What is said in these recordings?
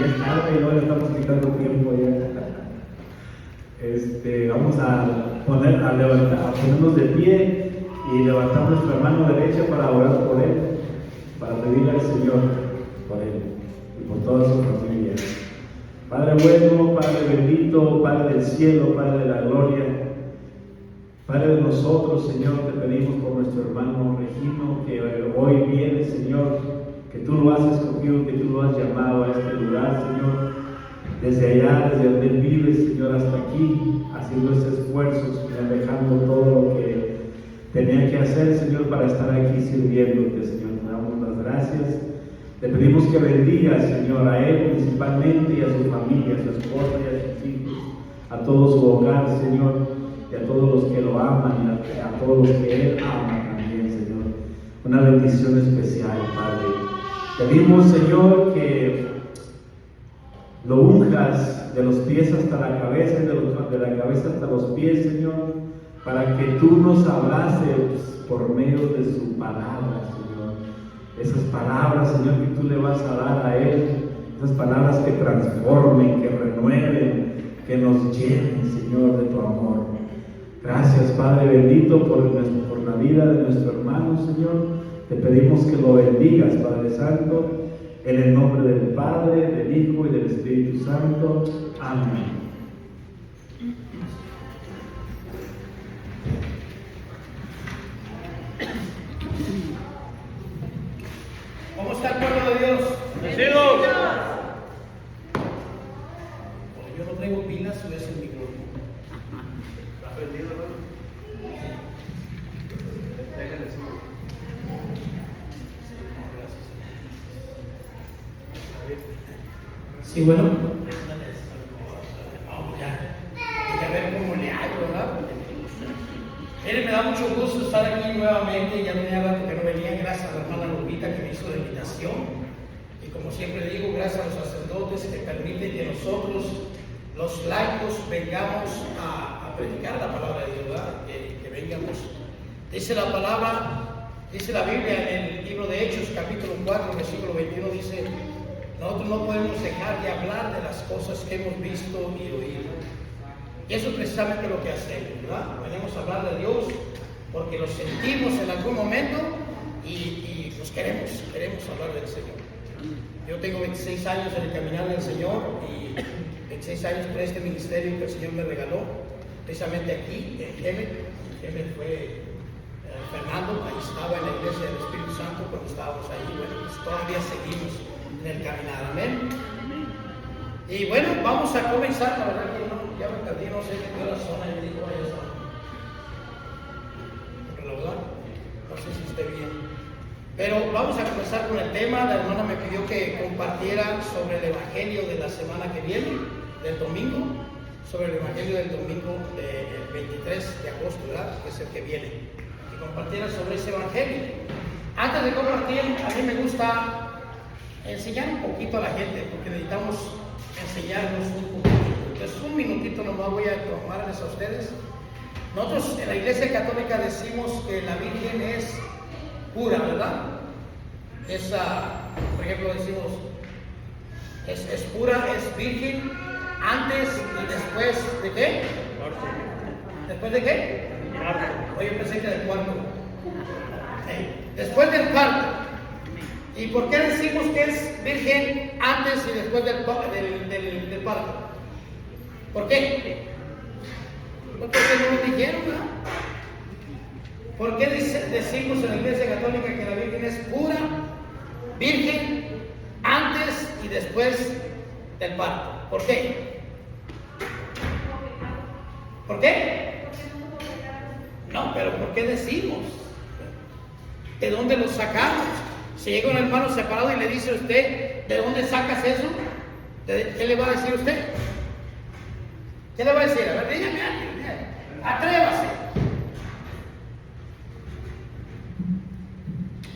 es tarde y no le estamos quitando tiempo ya. Vamos a ponernos de pie y levantar nuestra mano derecha para orar por él, para pedirle al Señor por él y por toda su familia. Padre bueno, Padre bendito, Padre del cielo, Padre de la gloria, Padre de nosotros, Señor, te pedimos por nuestro hermano Regino, que hoy viene, Señor, que tú lo has escogido, que tú lo has llamado a este lugar, Señor, desde allá, desde donde él vive, Señor, hasta aquí, haciendo ese esfuerzo, Señor, dejando todo lo que tenía que hacer, Señor, para estar aquí sirviéndote, Señor. Te damos las gracias. Te pedimos que bendiga, Señor, a él principalmente y a su familia, a su esposa y a sus hijos, a todo su hogar, Señor, y a todos los que lo aman y a todos los que él ama también, Señor. Una bendición especial, Padre. Pedimos, Señor, que lo unjas de los pies hasta la cabeza y de la cabeza hasta los pies, Señor, para que tú nos abraces por medio de su palabra, Señor. Esas palabras, Señor, que tú le vas a dar a él, esas palabras que transformen, que renueven, que nos llenen, Señor, de tu amor. Gracias, Padre bendito, por la vida de nuestro hermano, Señor. Te pedimos que lo bendigas, Padre Santo, en el nombre del Padre, del Hijo y del Espíritu Santo. Amén. ¿Cómo está el pueblo de Dios? ¡Bendecidos! Yo no traigo pilas, o es el micrófono. ¿Está prendido, hermano? Déjale su. Sí, bueno. Vamos ya. Hay que ver cómo le hago, ¿verdad? Miren, me da mucho gusto estar aquí nuevamente. Ya tenía rato que no venía. Gracias a la hermana Lupita que me hizo la invitación. Y como siempre digo, gracias a los sacerdotes que permiten que nosotros, los laicos, vengamos a predicar la palabra de Dios, ¿verdad? Que vengamos. Dice la palabra, dice la Biblia en el libro de Hechos, capítulo 4, versículo 21, dice: nosotros no podemos dejar de hablar de las cosas que hemos visto y oído. Y eso es precisamente lo que hacemos, ¿verdad? Venimos a hablar de Dios porque lo sentimos en algún momento y pues queremos hablar del Señor. Yo tengo 26 años en el caminar del Señor y 26 años por este ministerio que el Señor me regaló, precisamente aquí en Gemen fue Fernando, ahí estaba en la iglesia del Espíritu Santo cuando estábamos ahí. Bueno, pues todavía seguimos en el caminar, amén. Y bueno, vamos a comenzar. La verdad que ya me perdí, no sé qué hora son, ahí me dijo, ahí está. ¿Verdad? No sé si esté bien. Pero vamos a comenzar con el tema. La hermana me pidió que compartiera sobre el evangelio de la semana que viene, del domingo, sobre el evangelio del domingo del 23 de agosto, ¿verdad? Que es el que viene. Que compartiera sobre ese evangelio. Antes de compartir, a mí me gusta enseñar un poquito a la gente, porque necesitamos enseñarnos un poquito. Entonces, un minutito nomás voy a tomarles a ustedes. Nosotros en la Iglesia Católica decimos que la Virgen es pura, ¿verdad? Por ejemplo, decimos, es pura, es virgen, antes y después de qué? ¿Después de qué? Oye, pensé que del cuarto. Después del parto. ¿Y por qué decimos que es virgen antes y después del parto? ¿Por qué? Porque no lo dijeron, ¿verdad? ¿Por qué decimos en la Iglesia Católica que la Virgen es pura, virgen, antes y después del parto? ¿Por qué? ¿Por qué? No, pero ¿por qué decimos? ¿De dónde lo sacamos? Si llega un hermano separado y le dice a usted, ¿de dónde sacas eso? ¿Qué le va a decir usted? ¿Qué le va a decir? A ver, dígame algo, atrévase.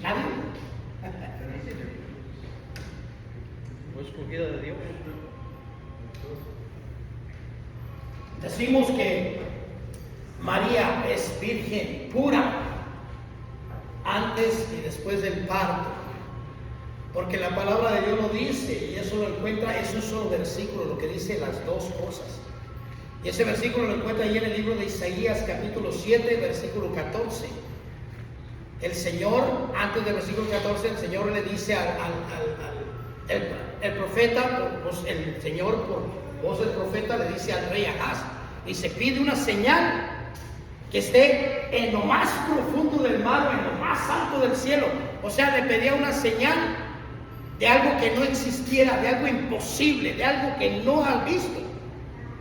¿Nadie? ¿O escogida de Dios? Decimos que María es virgen pura antes y después del parto. porque la palabra de Dios lo dice, y eso lo encuentra, es un solo versículo lo que dice las dos cosas. Y ese versículo lo encuentra ahí en el libro de Isaías capítulo 7, versículo 14. El Señor, antes del versículo 14, el Señor le dice el profeta, pues el Señor por voz del profeta le dice al rey Ahaz, dice, pide una señal que esté en lo más profundo del mar o en lo más alto del cielo. O sea, le pedía una señal de algo que no existiera, de algo imposible, de algo que no ha visto.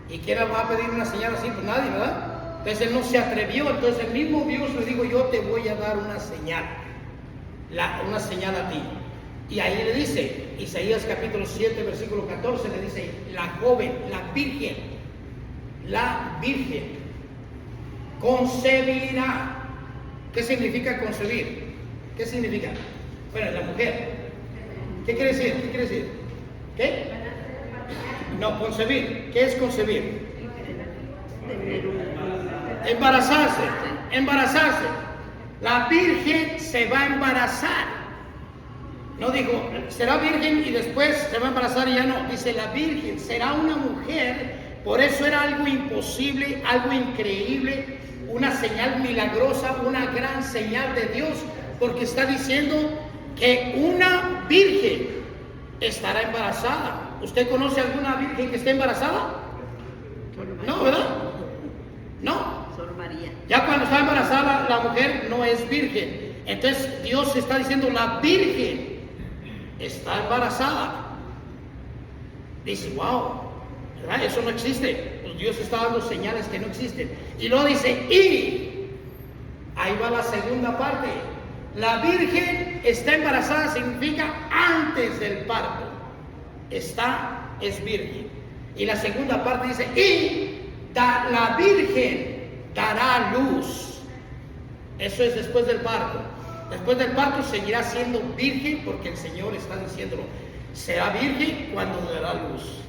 ¿Y quién va a pedir una señal así? Pues nadie, ¿verdad? Entonces él no se atrevió. Entonces el mismo Dios le dijo, yo te voy a dar una señal a ti. Y ahí le dice, Isaías capítulo 7, versículo 14, le dice, la joven, la virgen, concebirá. ¿Qué significa concebir? ¿Qué significa? Bueno, la mujer. ¿Qué quiere decir? ¿Qué? No, concebir. ¿Qué es concebir? Embarazarse. La virgen se va a embarazar. No dijo, será virgen y después se va a embarazar y ya no. Dice, la virgen será una mujer. Por eso era algo imposible, algo increíble, una señal milagrosa, una gran señal de Dios, porque está diciendo que una virgen estará embarazada. ¿Usted conoce alguna virgen que esté embarazada? No, ¿verdad? No. Sor María. Ya cuando está embarazada la mujer no es virgen. Entonces Dios está diciendo, la virgen está embarazada. Dice, wow, ¿verdad? Eso no existe. Pues Dios está dando señales que no existen. Y luego dice, y ahí va la segunda parte. La virgen está embarazada significa antes del parto. Es virgen. Y la segunda parte dice, y la virgen dará luz. Eso es después del parto. Después del parto seguirá siendo virgen porque el Señor está diciéndolo. Será virgen cuando dará luz.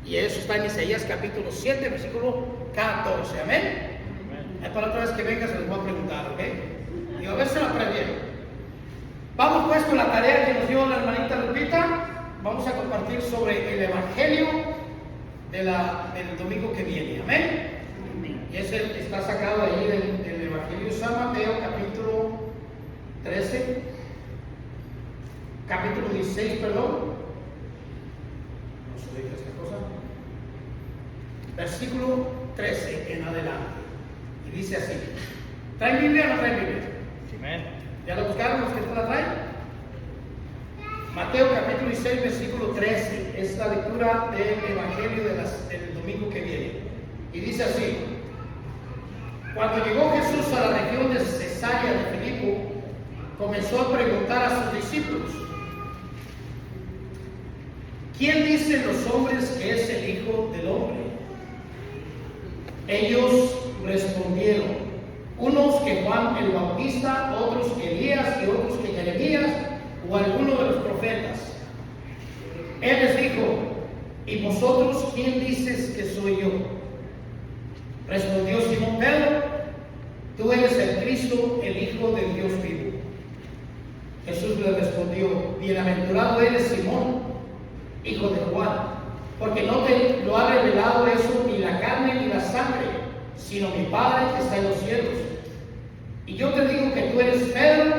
Y eso está en Isaías capítulo 7, versículo 14. Amén. Para otra vez que venga se les voy a preguntar, ¿ok? Y a ver si lo aprendieron. Vamos pues con la tarea que nos dio la hermanita Lupita. Vamos a compartir sobre el Evangelio del domingo que viene. Amén. Y ese está sacado ahí del Evangelio de San Mateo, capítulo 13, capítulo 16, perdón. No se deja esta cosa. Versículo 13 en adelante. Y dice así. ¿Traen Biblia o no traen Biblia? Amén. ¿Ya lo buscaron los que no la traen? Mateo capítulo 16, versículo 13. Es la lectura del Evangelio del domingo que viene. Y dice así. Cuando llegó Jesús a la región de Cesarea de Filipo, comenzó a preguntar a sus discípulos, ¿quién dicen los hombres que es el Hijo del Hombre? Ellos respondieron, unos que Juan el Bautista, otros que Elías y otros que Jeremías o alguno de los profetas. Él les dijo, ¿y vosotros quién dices que soy yo? Respondió Simón Pedro, tú eres el Cristo, el Hijo del Dios vivo. Jesús le respondió, bienaventurado eres Simón, hijo de Juan, porque no te lo ha revelado eso ni la carne ni la sangre, sino mi Padre que está en los cielos. Y yo te digo que tú eres Pedro,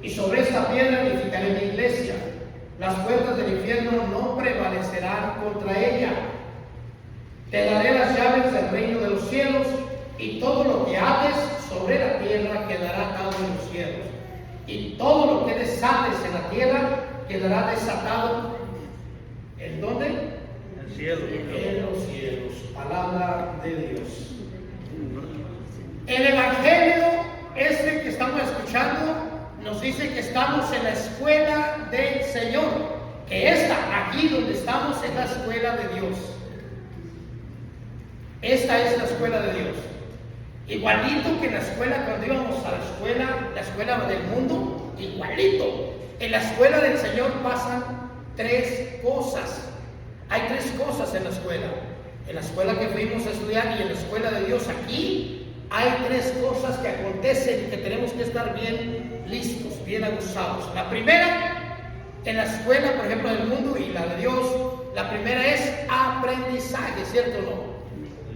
y sobre esta piedra edificaré mi iglesia. Las puertas del infierno no prevalecerán contra ella. Te daré las llaves del reino de los cielos, y todo lo que ates sobre la tierra quedará atado en los cielos, y todo lo que desates en la tierra quedará desatado. ¿En dónde? En el cielo. En los cielos. Palabra de Dios. El Evangelio este que estamos escuchando nos dice que estamos en la escuela del Señor, que aquí donde estamos es la escuela de Dios. Esta es la escuela de Dios. Igualito que en la escuela, cuando íbamos a la escuela del mundo, igualito. En la escuela del Señor pasan tres cosas. Hay tres cosas en la escuela. En la escuela que fuimos a estudiar y en la escuela de Dios aquí, hay tres cosas que acontecen y que tenemos que estar bien listos, bien abusados. La primera en la escuela, por ejemplo, del mundo y la de Dios, la primera es aprendizaje, ¿cierto o no?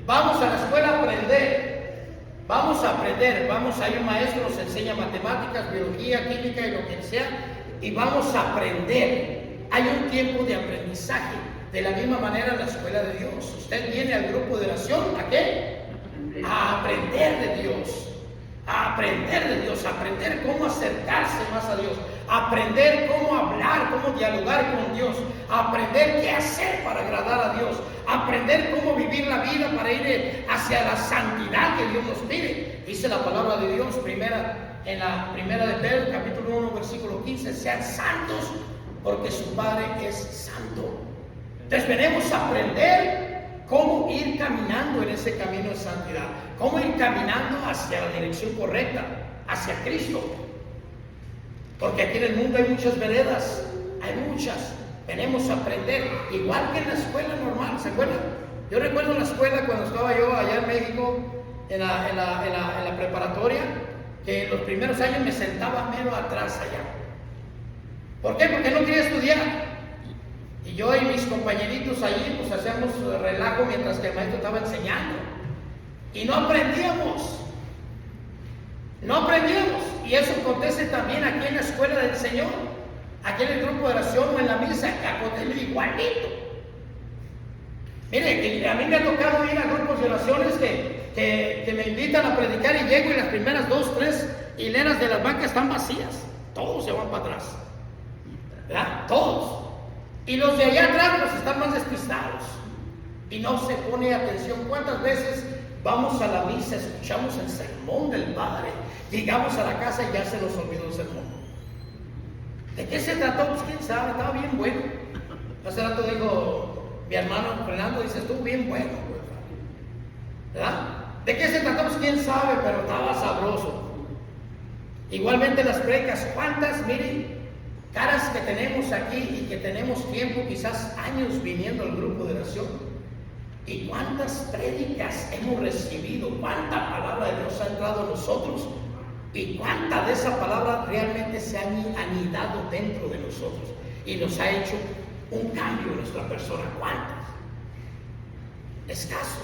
Vamos a la escuela a aprender, vamos a aprender, hay un maestro, nos enseña matemáticas, biología, química y lo que sea, y vamos a aprender. Hay un tiempo de aprendizaje. De la misma manera en la escuela de Dios. Usted viene al grupo de oración, ¿a qué? A aprender de Dios. A aprender de Dios, a aprender cómo acercarse más a Dios, a aprender cómo hablar, cómo dialogar con Dios, a aprender qué hacer para agradar a Dios, a aprender cómo vivir la vida para ir hacia la santidad que Dios nos pide. Dice la palabra de Dios, en la primera de Pedro, capítulo 1, versículo 15, sean santos porque su Padre es santo. Entonces venimos a aprender cómo ir caminando en ese camino de santidad, cómo ir caminando hacia la dirección correcta, hacia Cristo. Porque aquí en el mundo hay muchas veredas, hay muchas. Venimos a aprender, igual que en la escuela normal, ¿se acuerdan? Yo recuerdo en la escuela cuando estaba yo allá en México, en la preparatoria, que los primeros años me sentaba mero atrás allá. ¿Por qué? Porque no quería estudiar. Y yo y mis compañeritos allí pues hacíamos relajo mientras que el maestro estaba enseñando. Y no aprendíamos. Y eso acontece también aquí en la escuela del Señor. Aquí en el grupo de oración o en la misa, acontece igualito. Mire, que a mí me ha tocado ir a grupos de oraciones que me invitan a predicar y llego y las primeras 2, 3 hileras de las bancas están vacías. Todos se van para atrás. ¿Verdad? Todos. Y los de allá atrás pues están más despistados y no se pone atención. ¿Cuántas veces vamos a la misa, escuchamos el sermón del Padre, llegamos a la casa y ya se nos olvidó el sermón? ¿De qué se trató? Pues quién sabe, estaba bien bueno. Hace rato dijo mi hermano Fernando, dice, estuvo bien bueno, ¿verdad? ¿De qué se trató? Pues quién sabe, pero estaba sabroso. Igualmente las predicas, ¿cuántas? Miren, caras que tenemos aquí y que tenemos tiempo, quizás años viniendo al grupo de oración. ¿Y cuántas prédicas hemos recibido? ¿Cuánta palabra de Dios ha entrado a nosotros? ¿Y cuánta de esa palabra realmente se ha anidado dentro de nosotros? Y nos ha hecho un cambio en nuestra persona. ¿Cuántas? Escaso.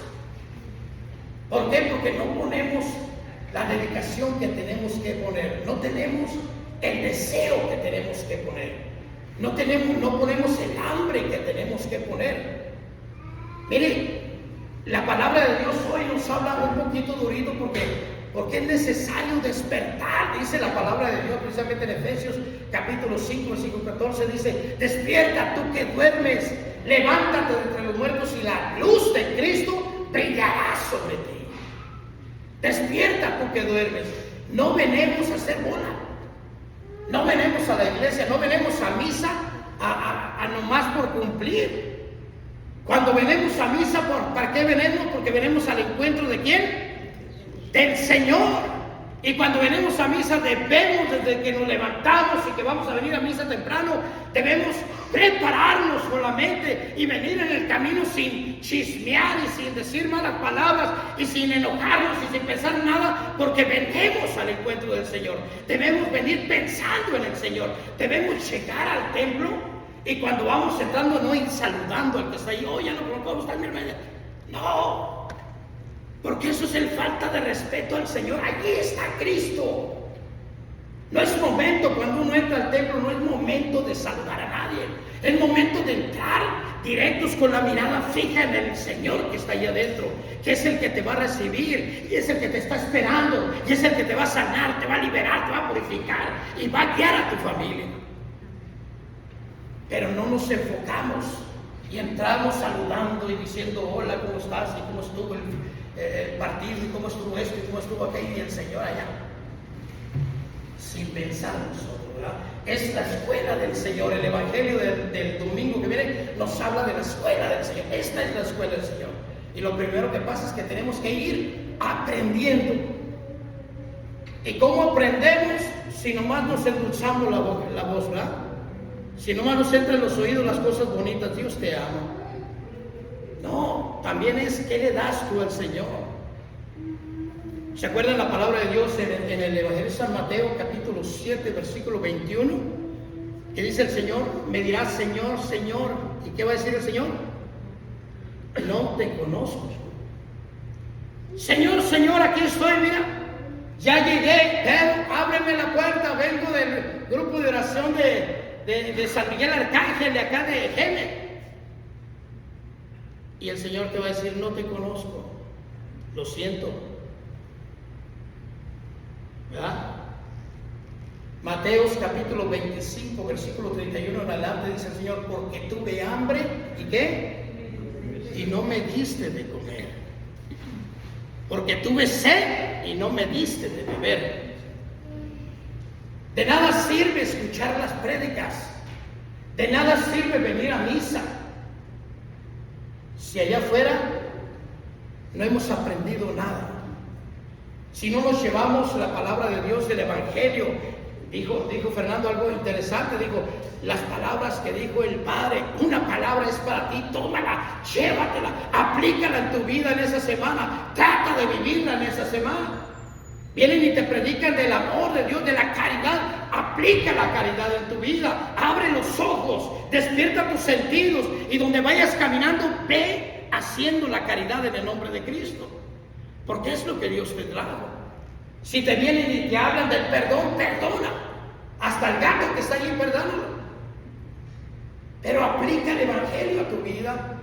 ¿Por qué? Porque no ponemos la dedicación que tenemos que poner. No tenemos el deseo que tenemos que poner. No ponemos el hambre que tenemos que poner. Mire, la palabra de Dios hoy nos habla un poquito durito porque es necesario despertar. Dice la palabra de Dios precisamente en Efesios capítulo 5, versículo 14, dice, despierta tú que duermes, levántate de entre los muertos y la luz de Cristo brillará sobre ti. Despierta tú que duermes. No venimos a hacer bola. No venimos a la iglesia, no venimos a misa a nomás por cumplir. Cuando venimos a misa, ¿para qué venimos? Porque venimos al encuentro ¿de quién? Del Señor. Y cuando venimos a misa debemos, desde que nos levantamos y que vamos a venir a misa temprano, debemos prepararnos con la mente y venir en el camino sin chismear y sin decir malas palabras y sin enojarnos y sin pensar nada, porque venimos al encuentro del Señor. Debemos venir pensando en el Señor. Debemos llegar al templo y cuando vamos entrando no ir saludando al que está ahí. Oye, no, ¿cómo está mi hermana? No. Porque eso es el falta de respeto al Señor. Allí está Cristo. No es momento, cuando uno entra al templo, no es momento de saludar a nadie. Es momento de entrar directos con la mirada fija en el Señor que está allá adentro, que es el que te va a recibir, y es el que te está esperando, y es el que te va a sanar, te va a liberar, te va a purificar, y va a guiar a tu familia. Pero no nos enfocamos y entramos saludando y diciendo, hola, ¿cómo estás? ¿Y cómo estuvo el partido? ¿Y cómo estuvo esto? ¿Y cómo estuvo aquello? Y el Señor allá. Sin pensar nosotros, ¿verdad? Es la escuela del Señor. El evangelio del domingo que viene nos habla de la escuela del Señor. Esta es la escuela del Señor. Y lo primero que pasa es que tenemos que ir aprendiendo. ¿Y cómo aprendemos? Si nomás nos endulzamos la voz, ¿verdad? Si nomás nos entra en los oídos las cosas bonitas, Dios te ama. No, también es ¿qué le das tú al Señor? ¿Se acuerdan la palabra de Dios en el Evangelio de San Mateo, capítulo 7, versículo 21? ¿Qué dice el Señor? Me dirá Señor, Señor. ¿Y qué va a decir el Señor? No te conozco. Señor, Señor, aquí estoy, mira. Ya llegué, Pedro, ábreme la puerta. Vengo del grupo de oración de San Miguel Arcángel, de acá de Gene. Y el Señor te va a decir, no te conozco. Lo siento. ¿Verdad? Mateos capítulo 25, versículo 31 en adelante dice el Señor, porque tuve hambre, ¿y qué? Y no me diste de comer. Porque tuve sed y no me diste de beber. De nada sirve escuchar las prédicas. De nada sirve venir a misa. Si allá afuera no hemos aprendido nada. Si no nos llevamos la palabra de Dios, el Evangelio. Dijo Fernando algo interesante, dijo, las palabras que dijo el Padre, una palabra es para ti, tómala, llévatela, aplícala en tu vida en esa semana, trata de vivirla en esa semana. Vienen y te predican del amor de Dios, de la caridad, aplica la caridad en tu vida, abre los ojos, despierta tus sentidos y donde vayas caminando, ve haciendo la caridad en el nombre de Cristo, porque es lo que Dios te trajo. Si te vienen y te hablan del perdón, perdona. Hasta el gato que está allí, perdónalo. Pero aplica el Evangelio a tu vida.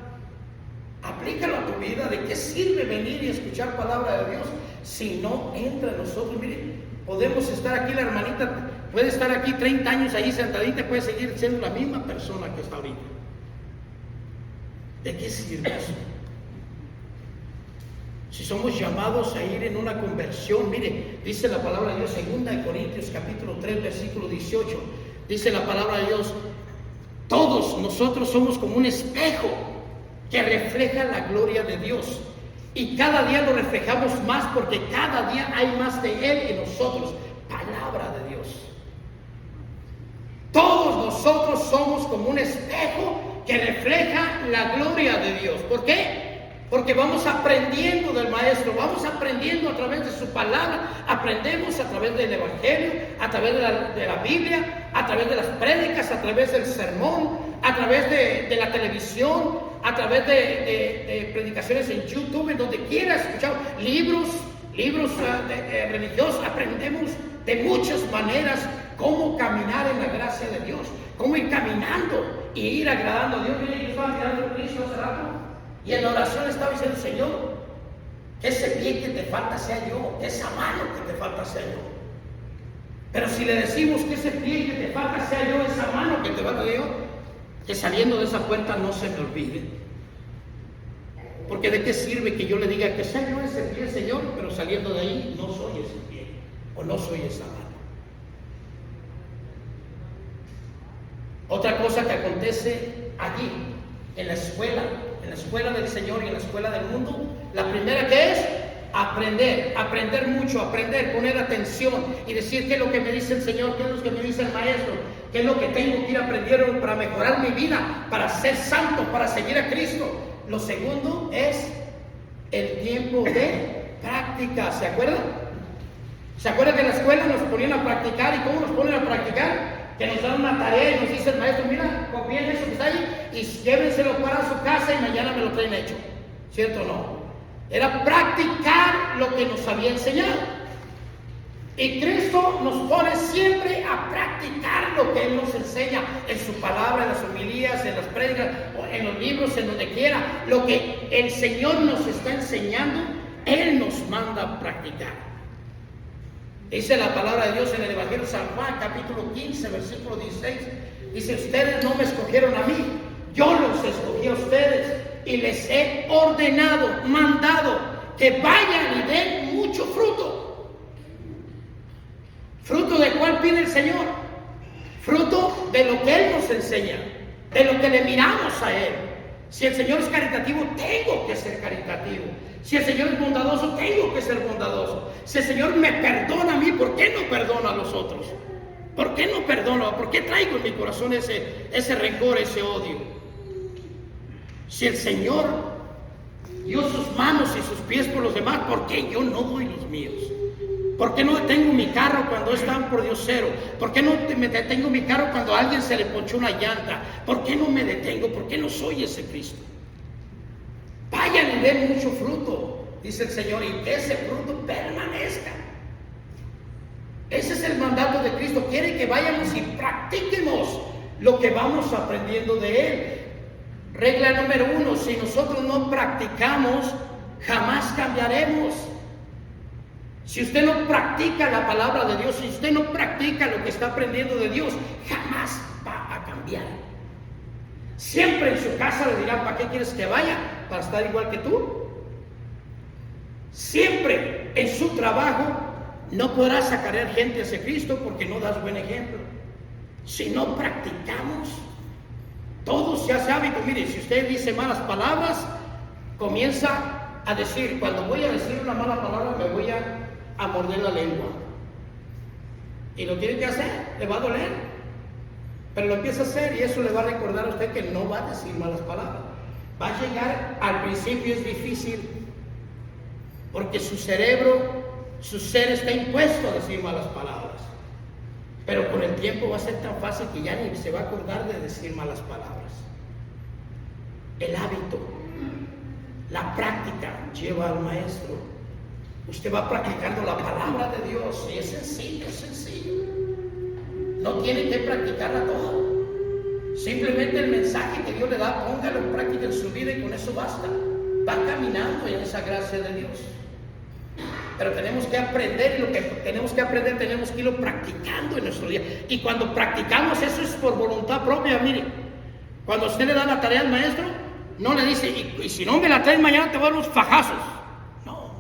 Aplícalo a tu vida. ¿De qué sirve venir y escuchar palabra de Dios si no entra en nosotros? Miren, podemos estar aquí, la hermanita puede estar aquí 30 años ahí sentadita y puede seguir siendo la misma persona que está ahorita. ¿De qué sirve eso? Si somos llamados a ir en una conversión, mire, dice la palabra de Dios, 2 Corintios capítulo 3, versículo 18, dice la palabra de Dios, todos nosotros somos como un espejo que refleja la gloria de Dios, y cada día lo reflejamos más porque cada día hay más de Él en nosotros, palabra de Dios. Todos nosotros somos como un espejo que refleja la gloria de Dios. ¿Por qué? Porque vamos aprendiendo del Maestro, vamos aprendiendo a través de su palabra, aprendemos a través del Evangelio, a través de la Biblia, a través de las prédicas, a través del sermón, a través de la televisión, a través de predicaciones en YouTube, en donde quieras escuchar libros religiosos. Aprendemos de muchas maneras cómo caminar en la gracia de Dios, cómo ir caminando y ir agradando a Dios. Miren, yo estaba mirando a Cristo hace rato. Y en la oración estaba diciendo, Señor, que ese pie que te falta sea yo, que esa mano que te falta sea yo. Pero si le decimos que ese pie que te falta sea yo, esa mano que te falta sea yo, que saliendo de esa puerta no se me olvide. Porque de qué sirve que yo le diga que sea yo ese pie, Señor, pero saliendo de ahí no soy ese pie, o no soy esa mano. Otra cosa que acontece allí, en la escuela del Señor y en la escuela del mundo, la primera que es aprender mucho, poner atención y decir qué es lo que me dice el Señor, qué es lo que me dice el Maestro, qué es lo que tengo que ir aprendiendo para mejorar mi vida, para ser santo, para seguir a Cristo. Lo segundo es el tiempo de práctica. ¿Se acuerdan? ¿Se acuerdan que en la escuela nos ponían a practicar? ¿Y cómo nos ponen a practicar? Que nos dan una tarea y nos dice el maestro, mira, copien eso que está ahí y llévenselo para su casa y mañana me lo traen hecho. ¿Cierto o no? Era practicar lo que nos había enseñado. Y Cristo nos pone siempre a practicar lo que Él nos enseña en su palabra, en las homilías, en las prédicas, en los libros, en donde quiera. Lo que el Señor nos está enseñando, Él nos manda a practicar. Dice la palabra de Dios en el Evangelio de San Juan, capítulo 15, versículo 16. Dice, ustedes no me escogieron a mí, yo los escogí a ustedes y les he ordenado, mandado, que vayan y den mucho fruto. ¿Fruto de cuál pide el Señor? Fruto de lo que Él nos enseña, de lo que le miramos a Él. Si el Señor es caritativo, tengo que ser caritativo. Si el Señor es bondadoso, tengo que ser bondadoso. Si el Señor me perdona a mí, ¿por qué no perdona a los otros? ¿Por qué no perdono? ¿Por qué traigo en mi corazón ese rencor, ese odio? Si el Señor dio sus manos y sus pies por los demás, ¿por qué yo no doy los míos? ¿Por qué no detengo mi carro cuando es tan por diosero? ¿Por qué no me detengo mi carro cuando a alguien se le ponchó una llanta? ¿Por qué no me detengo? ¿Por qué no soy ese Cristo? Vayan y den mucho fruto, dice el Señor, y que ese fruto permanezca. Ese es el mandato de Cristo. Quiere que vayamos y practiquemos lo que vamos aprendiendo de Él. Regla número 1, si nosotros no practicamos, jamás cambiaremos. Si usted no practica la palabra de Dios, si usted no practica lo que está aprendiendo de Dios, jamás va a cambiar. Siempre en su casa le dirán, ¿para qué quieres que vaya? ¿Para estar igual que tú? Siempre en su trabajo no podrás sacar gente hacia Cristo porque no das buen ejemplo. Si no practicamos, todo se hace hábito. Mire, si usted dice malas palabras, comienza a decir, cuando voy a decir una mala palabra me voy a morder la lengua. Y lo tiene que hacer, le va a doler. Pero lo empieza a hacer y eso le va a recordar a usted que no va a decir malas palabras. Va a llegar, al principio es difícil, porque su cerebro, su ser está impuesto a decir malas palabras. Pero con el tiempo va a ser tan fácil que ya ni se va a acordar de decir malas palabras. El hábito, la práctica lleva al maestro. Usted va practicando la palabra de Dios y es sencillo, es sencillo. No tiene que practicarla toda. Simplemente el mensaje que Dios le da, póngalo en práctica en su vida y con eso basta. Va caminando en esa gracia de Dios. Pero tenemos que aprender y lo que tenemos que aprender tenemos que irlo practicando en nuestro día. Y cuando practicamos eso es por voluntad propia. Mire, cuando usted le da la tarea al maestro, no le dice, y si no me la traes mañana te voy a dar unos fajazos. No.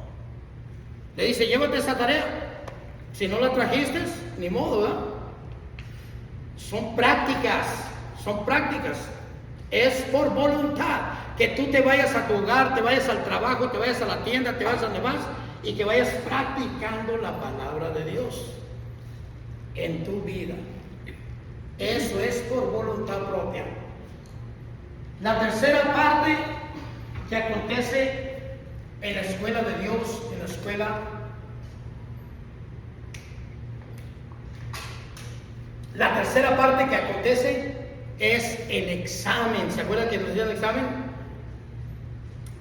Le dice, llévate esa tarea. Si no la trajiste, ni modo, ¿verdad? Son prácticas, son prácticas. Es por voluntad. Que tú te vayas a tu hogar, te vayas al trabajo, te vayas a la tienda, te vayas a donde vas y que vayas practicando la palabra de Dios en tu vida. Eso es por voluntad propia. La tercera parte que acontece en la escuela de Dios, en la escuela, la tercera parte que acontece es el examen. ¿Se acuerdan que nos decían el examen?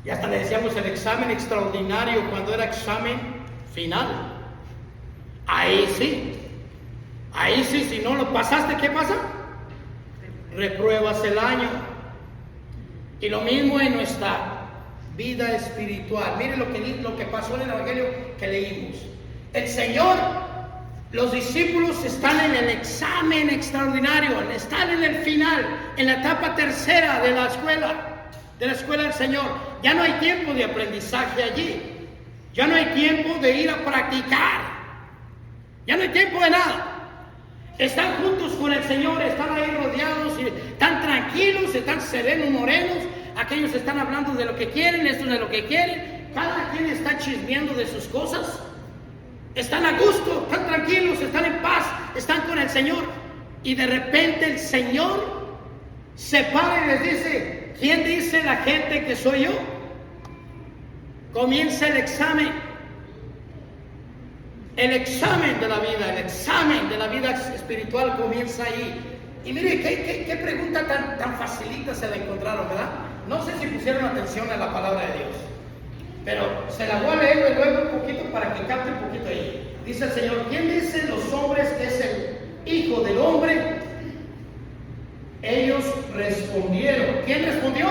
Y hasta le decíamos el examen extraordinario cuando era examen final. Ahí sí, si no lo pasaste, ¿qué pasa? Repruebas el año. Y lo mismo en nuestra vida espiritual. Miren lo que pasó en el Evangelio que leímos. El Señor, los discípulos están en el examen extraordinario, están en el final, en la etapa tercera de la escuela del Señor. Ya no hay tiempo de aprendizaje allí. Ya no hay tiempo de ir a practicar. Ya no hay tiempo de nada. Están juntos con el Señor, están ahí rodeados, y están tranquilos, están serenos, morenos. Aquellos están hablando de lo que quieren, estos de lo que quieren. Cada quien está chismeando de sus cosas. Están a gusto, están tranquilos, están en paz, están con el Señor. Y de repente el Señor se para y les dice, ¿quién dice la gente que soy yo? Comienza el examen. El examen de la vida, el examen de la vida espiritual comienza ahí. Y mire, qué pregunta tan facilita se la encontraron, ¿verdad? No sé si pusieron atención a la palabra de Dios, pero se la voy a leer luego un poquito para que capte un poquito ahí. Dice el Señor, ¿quién dicen los hombres que es el Hijo del Hombre? Ellos respondieron. ¿Quién respondió?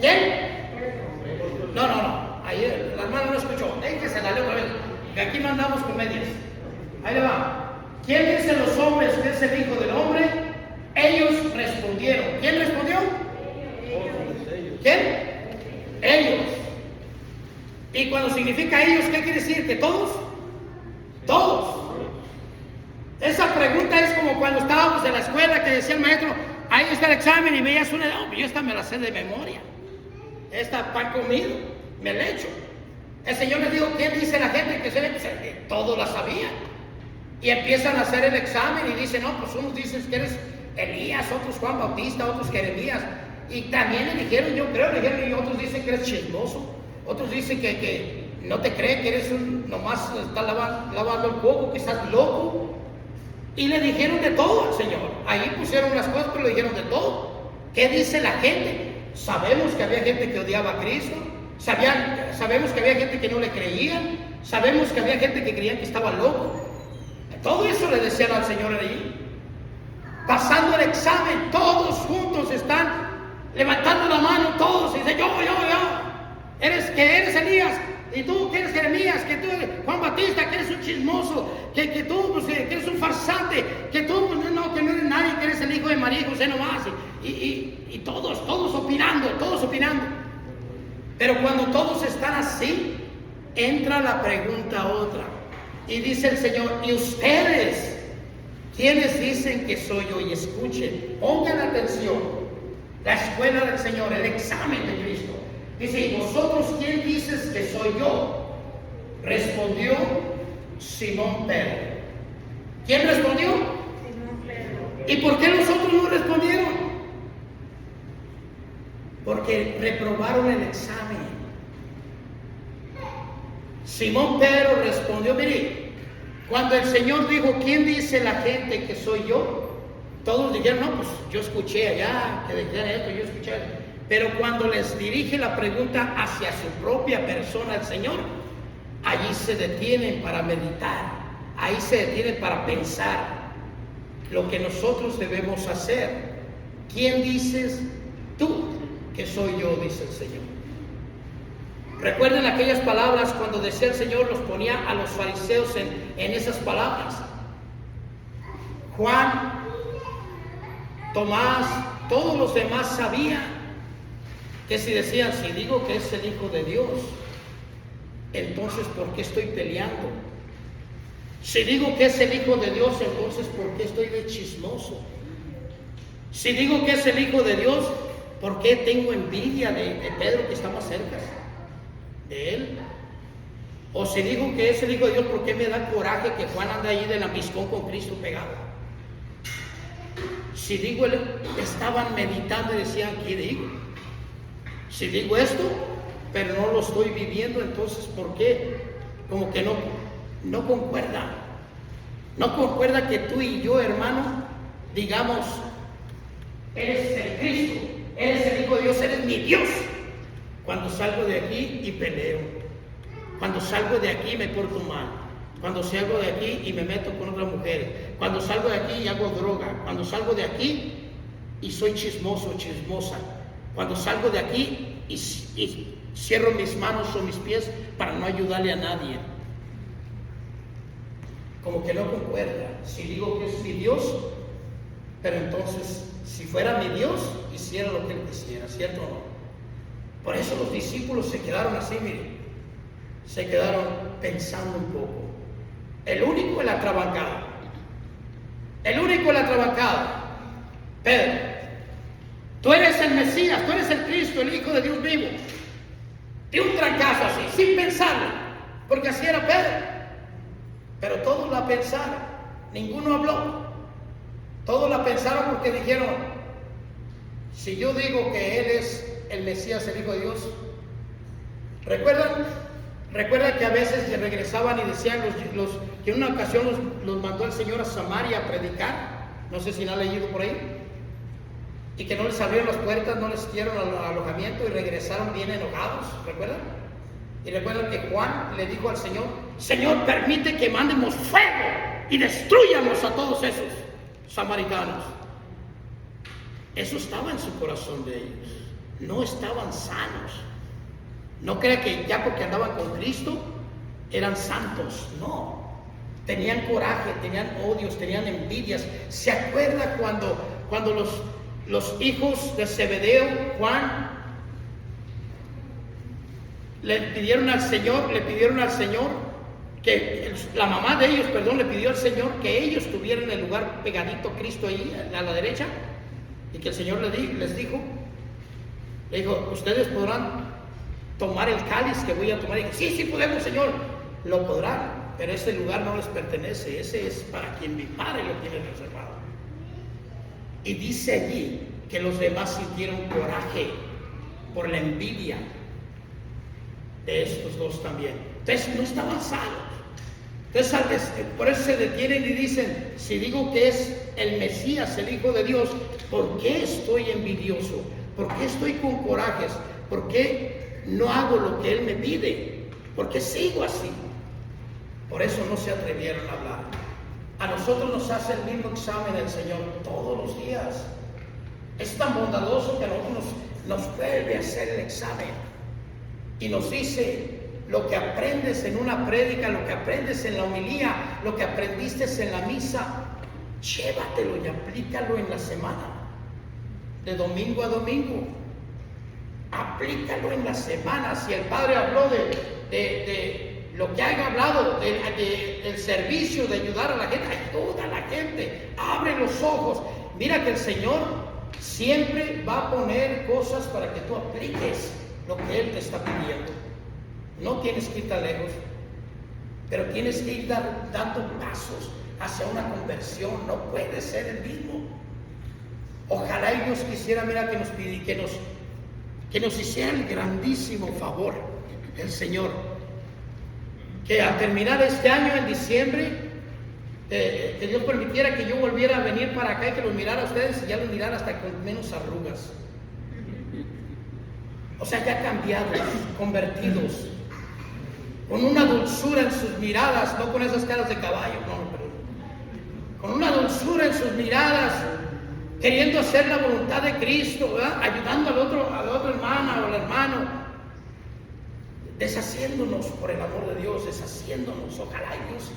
¿Quién? No. Ahí la hermana no escuchó. Que se la leo otra vez. Que aquí no andamos con medias. Ahí le va. ¿Quién dicen los hombres que es el Hijo del Hombre? Ellos respondieron. ¿Quién respondió? ¿Quién? Ellos. Y cuando significa ellos, ¿qué quiere decir? ¿Que todos? Todos. Esa pregunta es como cuando estábamos en la escuela que decía el maestro, ahí está el examen y veías una, yo esta me la sé de memoria. Esta pan comido, me la echo. El Señor les dijo, ¿quién dice la gente que todos la sabían? Y empiezan a hacer el examen y dicen, no, pues unos dicen que eres Elías, otros Juan Bautista, otros Jeremías. Y también le dijeron, yo creo, y otros dicen que eres chismoso. Otros dicen que no te cree que eres nomás estás lavando el coco, que estás loco. Y le dijeron de todo al Señor. Ahí pusieron las cosas, pero le dijeron de todo. ¿Qué dice la gente? Sabemos que había gente que odiaba a Cristo. Sabemos que había gente que no le creía. Sabemos que había gente que creía que estaba loco. Todo eso le decían al Señor allí. Pasando el examen, todos juntos están levantando la mano, todos, y dicen, yo. ¿Eres Elías? ¿Y tú que eres Jeremías? ¿Que tú eres Juan Batista? ¿Que eres un chismoso? ¿Que tú pues, que eres un farsante? ¿Que tú pues, que no eres nadie? ¿Que eres el hijo de María y José nomás? Y todos opinando. Pero cuando todos están así, entra la pregunta otra. Y dice el Señor, ¿y ustedes? ¿Quiénes dicen que soy yo? Y escuchen, pongan atención. La escuela del Señor, el examen de Cristo. Dice, ¿y vosotros quién dices que soy yo? Respondió Simón Pedro. ¿Quién respondió? Simón Pedro. ¿Y por qué los otros no respondieron? Porque reprobaron el examen. Simón Pedro respondió, mire, cuando el Señor dijo, ¿quién dice la gente que soy yo? Todos dijeron, no, pues yo escuché allá, que decían esto, yo escuché esto. Pero cuando les dirige la pregunta hacia su propia persona el Señor, allí se detienen para meditar, ahí se detienen para pensar lo que nosotros debemos hacer. ¿Quién dices tú que soy yo? Dice el Señor. Recuerden aquellas palabras cuando decía el Señor, los ponía a los fariseos en esas palabras. Juan, Tomás, todos los demás sabían que si decían, si digo que es el Hijo de Dios, entonces ¿por qué estoy peleando? Si digo que es el Hijo de Dios, entonces ¿por qué estoy de chismoso? Si digo que es el Hijo de Dios, ¿por qué tengo envidia de Pedro que está más cerca de él? O si digo que es el Hijo de Dios, ¿por qué me da coraje que Juan anda ahí de lambiscón con Cristo pegado? Si digo, estaban meditando y decían, ¿qué digo? Si digo esto, pero no lo estoy viviendo, entonces ¿por qué? Como que no concuerda. No concuerda que tú y yo, hermano, digamos, eres el Cristo, eres el Hijo de Dios, eres mi Dios. Cuando salgo de aquí y peleo, cuando salgo de aquí y me porto mal, cuando salgo de aquí y me meto con otras mujeres, cuando salgo de aquí y hago droga, cuando salgo de aquí y soy chismoso o chismosa, cuando salgo de aquí y cierro mis manos o mis pies para no ayudarle a nadie. Como que no concuerda. Si digo que es mi Dios, pero entonces, si fuera mi Dios, hiciera lo que Él quisiera, ¿cierto o no? Por eso los discípulos se quedaron así, miren. Se quedaron pensando un poco. El único en la trabancada. Pedro. Tú eres el Mesías, tú eres el Cristo, el Hijo de Dios vivo. Y un trancazo así, sin pensarlo, porque así era Pedro. Pero todos la pensaron, ninguno habló. Todos la pensaron porque dijeron, si yo digo que Él es el Mesías, el Hijo de Dios. ¿Recuerdan que a veces regresaban y decían que en una ocasión los mandó el Señor a Samaria a predicar? No sé si lo han leído por ahí. Y que no les abrieron las puertas, no les dieron alojamiento y regresaron bien enojados, ¿recuerdan? Y recuerdan que Juan le dijo al Señor, Señor, permite que mandemos fuego y destruyamos a todos esos samaritanos. Eso estaba en su corazón de ellos. No estaban sanos. No crea que ya porque andaban con Cristo eran santos, no. Tenían coraje, tenían odios, tenían envidias. ¿Se acuerda cuando los hijos de Zebedeo, Juan, le pidieron al Señor que la mamá de ellos, le pidió al Señor que ellos tuvieran el lugar pegadito a Cristo ahí a la derecha, y que el Señor les dijo, ustedes podrán tomar el cáliz que voy a tomar. Y dijo, sí podemos, Señor, lo podrán, pero ese lugar no les pertenece, ese es para quien mi Padre lo tiene reservado. Y dice allí que los demás sintieron coraje por la envidia. de estos dos también. Entonces no está avanzado. Entonces por eso se detienen y dicen, si digo que es el Mesías, el Hijo de Dios, ¿por qué estoy envidioso? ¿Por qué estoy con corajes? ¿Por qué no hago lo que Él me pide? ¿Por qué sigo así? Por eso no se atrevieron a hablar. A nosotros nos hace el mismo examen el Señor todos los días. Es tan bondadoso que a nosotros nos vuelve a hacer el examen y nos dice: lo que aprendes en una prédica, lo que aprendes en la homilía, lo que aprendiste en la misa, llévatelo y aplícalo en la semana, de domingo a domingo. Aplícalo en la semana. Si el Padre habló de lo que haya hablado, del servicio, de ayudar a la gente, ayuda a la gente, abre los ojos. Mira que el Señor siempre va a poner cosas para que tú apliques lo que Él te está pidiendo. No tienes que ir tan lejos, pero tienes que ir dando pasos hacia una conversión. No puede ser el mismo. Ojalá Dios quisiera, mira, que nos hiciera el grandísimo favor, el Señor, que al terminar este año, en diciembre, que Dios permitiera que yo volviera a venir para acá y que los mirara a ustedes y ya los mirara hasta con menos arrugas. O sea, ya cambiados, convertidos, con una dulzura en sus miradas, no con esas caras de caballo, no, pero con una dulzura en sus miradas, queriendo hacer la voluntad de Cristo, ¿verdad? Ayudando a la otra hermana o al hermano, deshaciéndonos por el amor de Dios, deshaciéndonos. Ojalá Dios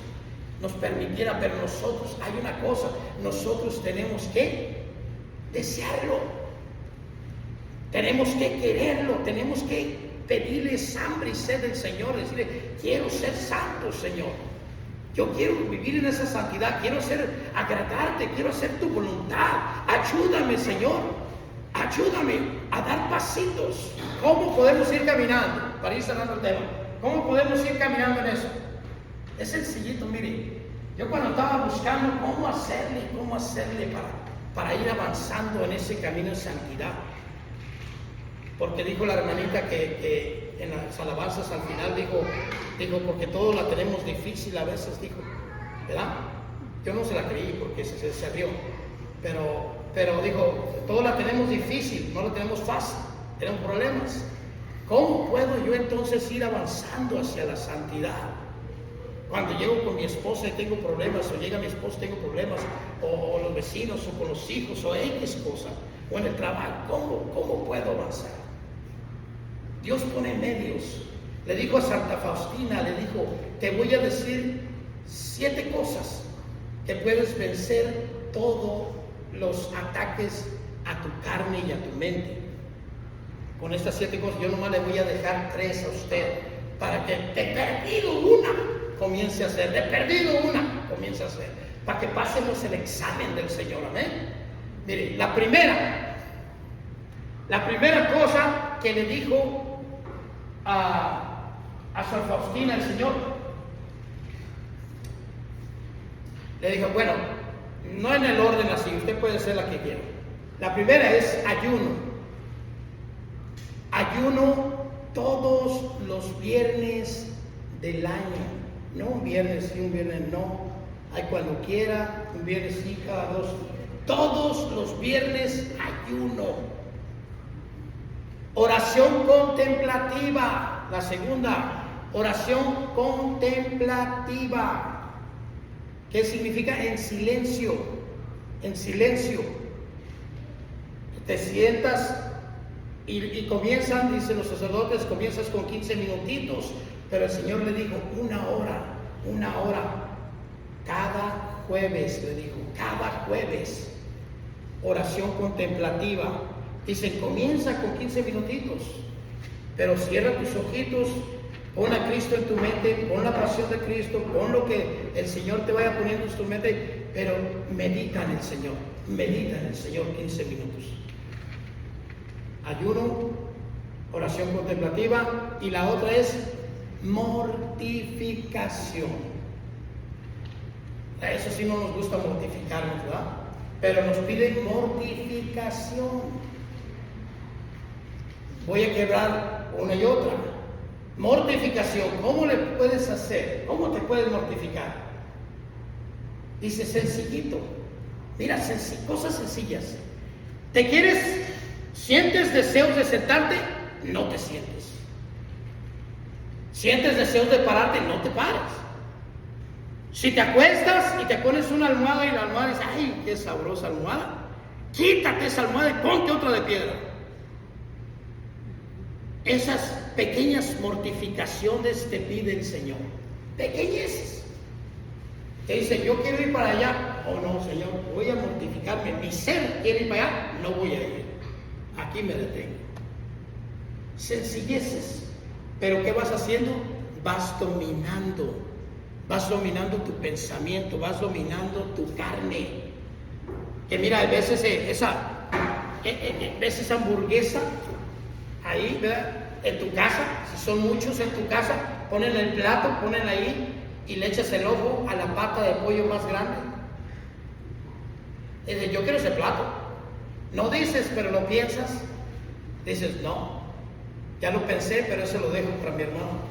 nos permitiera, pero nosotros, hay una cosa, nosotros tenemos que desearlo, tenemos que quererlo, tenemos que pedirle hambre y sed del Señor, decirle: quiero ser santo, Señor, yo quiero vivir en esa santidad, quiero agradarte, quiero hacer tu voluntad. Ayúdame, Señor, ayúdame a dar pasitos. ¿Cómo podemos ir caminando? Para ir cerrando el tema, ¿cómo podemos ir caminando en eso? Es sencillito, mire. Yo cuando estaba buscando cómo hacerle para ir avanzando en ese camino de santidad, porque dijo la hermanita que en las alabanzas al final dijo, porque todos la tenemos difícil a veces, dijo, ¿verdad? Yo no se la creí porque se rió, pero dijo, todos la tenemos difícil, no la tenemos fácil, tenemos problemas. ¿Cómo puedo yo entonces ir avanzando hacia la santidad? Cuando llego con mi esposa y tengo problemas, o llega mi esposa y tengo problemas, o los vecinos, o con los hijos, o X cosa, o en el trabajo, ¿cómo puedo avanzar? Dios pone medios. Le dijo a Santa Faustina, le dijo: te voy a decir 7 cosas que puedes vencer todos los ataques a tu carne y a tu mente. Con estas 7 cosas, yo nomás le voy a dejar 3 a usted, para que de perdido una comience a hacer, para que pasemos el examen del Señor. Amén. Mire, la primera cosa que le dijo a San Faustina el Señor, le dijo: bueno, no en el orden así, usted puede ser la que quiera. La primera es ayuno todos los viernes del año, no un viernes sí, un viernes no, hay cuando quiera, un viernes sí, cada 2, todos los viernes ayuno. Oración contemplativa, la segunda, oración contemplativa. ¿Qué significa? En silencio. Te sientas y comienzan, dicen los sacerdotes, comienzas con 15 minutitos, pero el Señor le dijo 1 hora, cada jueves, le dijo, cada jueves, oración contemplativa. Dicen, comienza con 15 minutitos, pero cierra tus ojitos, pon a Cristo en tu mente, pon la pasión de Cristo, pon lo que el Señor te vaya poniendo en tu mente, pero medita en el Señor 15 minutos. Ayuno, oración contemplativa, y la otra es mortificación. A eso sí no nos gusta mortificarnos, ¿verdad? Pero nos piden mortificación. Voy a quebrar una y otra. Mortificación, ¿cómo le puedes hacer? ¿Cómo te puedes mortificar? Dice sencillito. Mira, cosas sencillas. ¿Te quieres? ¿Sientes deseos de sentarte? No te sientes. ¿Sientes deseos de pararte? No te pares. Si te acuestas y te pones una almohada y la almohada dice, ¡ay, qué sabrosa almohada! Quítate esa almohada y ponte otra de piedra. Esas pequeñas mortificaciones te pide el Señor. Pequeñeces. Te dice, yo quiero ir para allá. Oh no, Señor, voy a mortificarme. Mi ser quiere ir para allá, no voy a ir. Aquí me detengo. Sencilleces. Pero ¿qué vas haciendo? Vas dominando tu pensamiento, vas dominando tu carne. Que mira, a veces ves esa hamburguesa ahí, ¿verdad? En tu casa, si son muchos en tu casa, ponen el plato, ponen ahí y le echas el ojo a la pata de pollo más grande. Dices, yo quiero ese plato. No dices, pero lo piensas. Dices, no, ya lo pensé, pero ese lo dejo para mi hermano,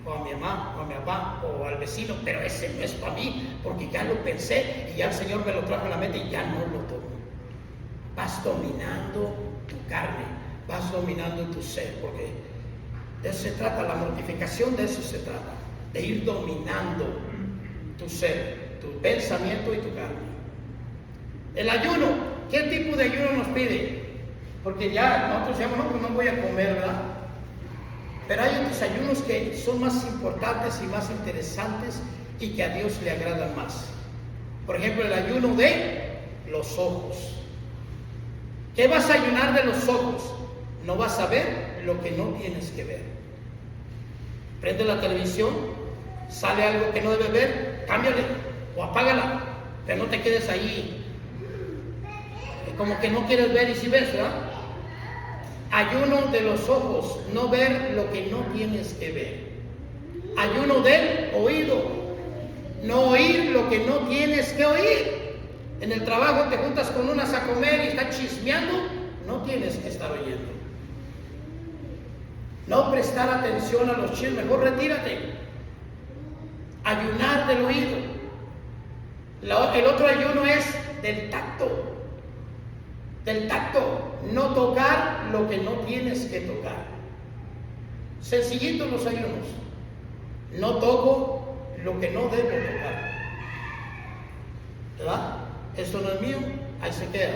o a mi mamá, o a mi papá, o al vecino, pero ese no es para mí, porque ya lo pensé y ya el Señor me lo trajo a la mente y ya no lo tomo. Vas dominando tu carne, vas dominando tu ser, porque de eso se trata, la mortificación de eso se trata, de ir dominando tu ser, tu pensamiento y tu carne. El ayuno, ¿qué tipo de ayuno nos pide? Porque ya nosotros decíamos, no, pues no voy a comer, ¿verdad? Pero hay otros ayunos que son más importantes y más interesantes y que a Dios le agradan más. Por ejemplo, el ayuno de los ojos. ¿Qué vas a ayunar de los ojos? No vas a ver lo que no tienes que ver. Prende la televisión, sale algo que no debes ver, cámbiale o apágala, pero no te quedes ahí como que no quieres ver y si ves, ¿verdad? Ayuno de los ojos, no ver lo que no tienes que ver. Ayuno del oído, no oír lo que no tienes que oír. En el trabajo te juntas con unas a comer y están chismeando, no tienes que estar oyendo. No prestar atención a los chismes, mejor retírate. Ayunar del oído. El otro ayuno es del tacto. Del tacto, no tocar lo que no tienes que tocar. Sencillitos los ayunos. No toco lo que no debo tocar. ¿Verdad? Esto no es mío, ahí se queda.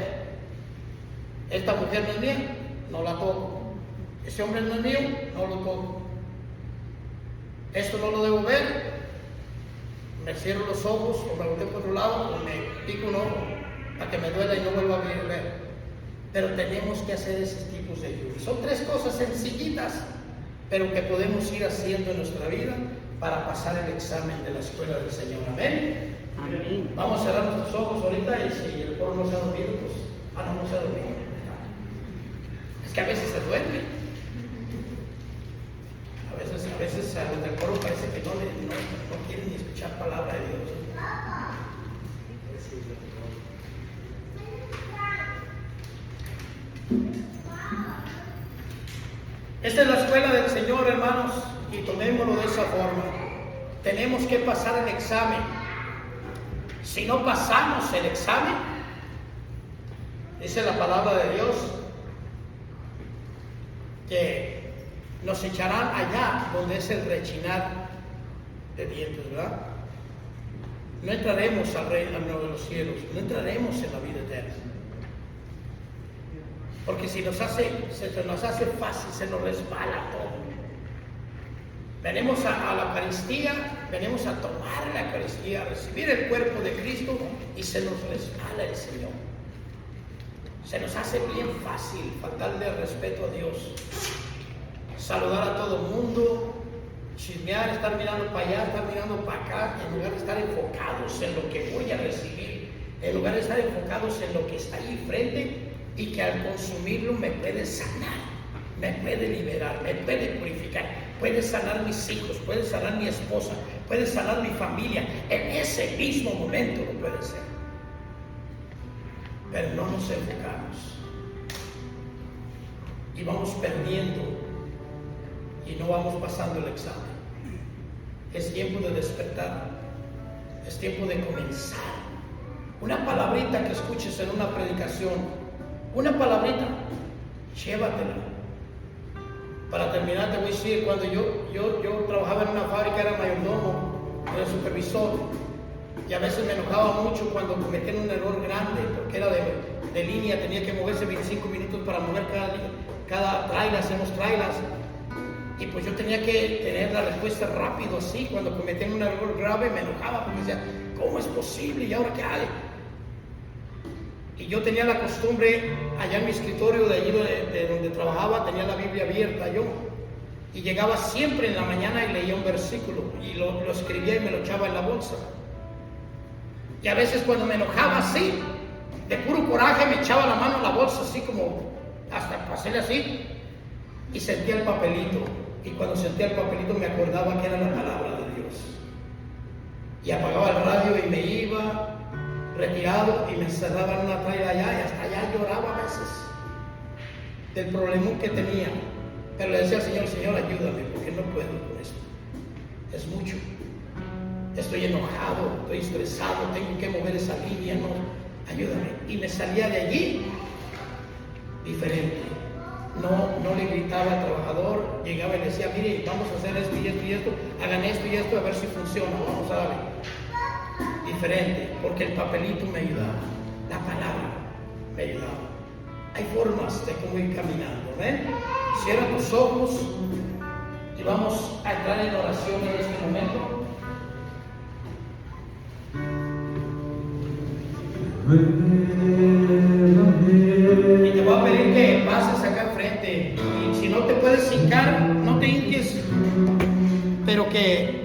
Esta mujer no es mía, no la toco. Ese hombre no es mío, no lo toco. Esto no lo debo ver. Me cierro los ojos o me volteo por otro lado o me pico un ojo para que me duela y no vuelva a ver. Pero tenemos que hacer esos tipos de ayunos. Son tres cosas sencillitas, pero que podemos ir haciendo en nuestra vida para pasar el examen de la escuela del Señor. Amén. Amén. Vamos a cerrar nuestros ojos ahorita y si el coro no se ha dormido, pues, no se ha dormido. Es que a veces se duerme. A veces a los del coro parece que no quieren ni escuchar palabra de Dios. Esta es la escuela del Señor, hermanos, y tomémoslo de esa forma. Tenemos que pasar el examen. Si no pasamos el examen, dice la palabra de Dios, que nos echarán allá donde es el rechinar de dientes, ¿verdad? No entraremos al reino de los cielos, no entraremos en la vida eterna. Porque si se nos hace fácil, se nos resbala todo. Venimos a la Eucaristía, venimos a tomar la Eucaristía, a recibir el cuerpo de Cristo y se nos resbala el Señor. Se nos hace bien fácil faltarle respeto a Dios, saludar a todo el mundo, chismear, estar mirando para allá, estar mirando para acá, en lugar de estar enfocados en lo que voy a recibir, en lugar de estar enfocados en lo que está ahí frente y que al consumirlo me puede sanar, me puede liberar, me puede purificar, puede sanar mis hijos, puede sanar mi esposa, puede sanar mi familia, en ese mismo momento lo puede ser. Pero no nos enfocamos y vamos perdiendo y no vamos pasando el examen. Es tiempo de despertar, es tiempo de comenzar. Una palabrita que escuches en una predicación, una palabrita, llévatela. Para terminar te voy a decir, cuando yo trabajaba en una fábrica, era mayordomo, era supervisor, y a veces me enojaba mucho cuando cometían un error grande, porque era de línea, tenía que moverse 25 minutos para mover cada trailer, hacemos trailers, y pues yo tenía que tener la respuesta rápido así. Cuando cometían un error grave me enojaba porque decía, ¿cómo es posible? ¿Y ahora qué hay? Y yo tenía la costumbre, allá en mi escritorio de allí de donde trabajaba, tenía la Biblia abierta yo, y llegaba siempre en la mañana y leía un versículo, y lo escribía y me lo echaba en la bolsa. Y a veces cuando me enojaba así, de puro coraje, me echaba la mano en la bolsa, así como, hasta pasarle así, y sentía el papelito. Y cuando sentía el papelito me acordaba que era la palabra de Dios. Y apagaba el radio y me iba retirado y me encerraba en una trailer allá, y hasta allá lloraba a veces del problemón que tenía. Pero le decía al Señor, Señor, ayúdame, porque no puedo con esto. Es mucho. Estoy enojado, estoy estresado, tengo que mover esa línea, no, ayúdame. Y me salía de allí diferente. No le gritaba al trabajador, llegaba y le decía, mire, vamos a hacer esto y esto y esto, hagan esto y esto, a ver si funciona, vamos a darle. Diferente, porque el papelito me ayudaba, la palabra me ayudaba. Hay formas de cómo ir caminando, ¿ven? Cierra tus ojos y vamos a entrar en oración en este momento. Y te voy a pedir que pases acá enfrente, y si no te puedes hincar, no te hinques, pero que